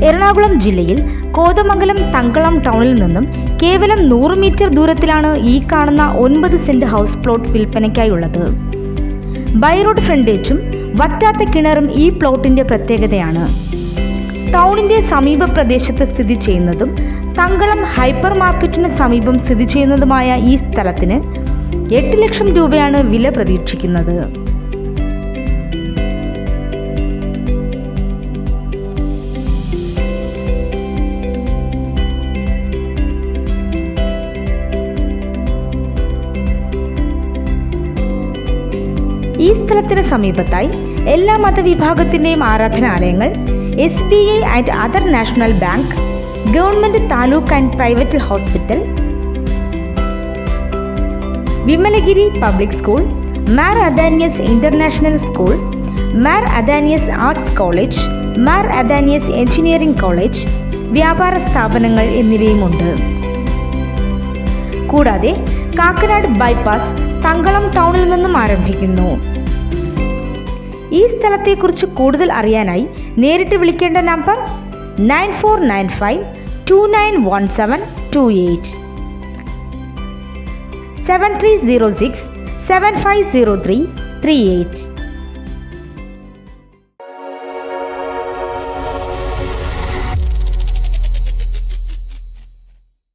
എറണാകുളം ജില്ലയിൽ കോതമംഗലം തങ്കളം ടൗണിൽ നിന്നും കേവലം 100 മീറ്റർ ദൂരത്തിലാണ് ഈ കാണുന്ന 9 സെന്റ് ഹൗസ് പ്ലോട്ട് വിൽപ്പനയ്ക്കായുള്ളത്. ബൈ റോഡ് ഫ്രണ്ടേജും വറ്റാത്ത കിണറും ഈ പ്ലോട്ടിന്റെ പ്രത്യേകതയാണ്. ടൗണിന്റെ സമീപ പ്രദേശത്ത് സ്ഥിതി ചെയ്യുന്നതും തങ്കളം ഹൈപ്പർ മാർക്കറ്റിന് സമീപം സ്ഥിതി ചെയ്യുന്നതുമായ ഈ സ്ഥലത്തിന് 8 ലക്ഷം രൂപയാണ് വില പ്രതീക്ഷിക്കുന്നത്. ഈ സ്ഥലത്തിന് സമീപത്തായി എല്ലാ മതവിഭാഗത്തിൻ്റെയും ആരാധനാലയങ്ങൾ, SBI and other national bank, government taluk and private hospital, Vimalagiri public school, Mar Athanasius international school, Mar Athanasius arts college, Mar Athanasius engineering college, വ്യാപാര സ്ഥാപനങ്ങൾ എന്നിവയുമുണ്ട്. കൂടാതെ കാക്കനാട് ബൈപ്പാസ് തങ്കളം ടൗണിൽ നിന്നും ആരംഭിക്കുന്നു. ഈ സ്ഥലത്തെക്കുറിച്ച് കൂടുതൽ അറിയാനായി നേരിട്ട് വിളിക്കേണ്ട നമ്പർ 9495291728 7306750338.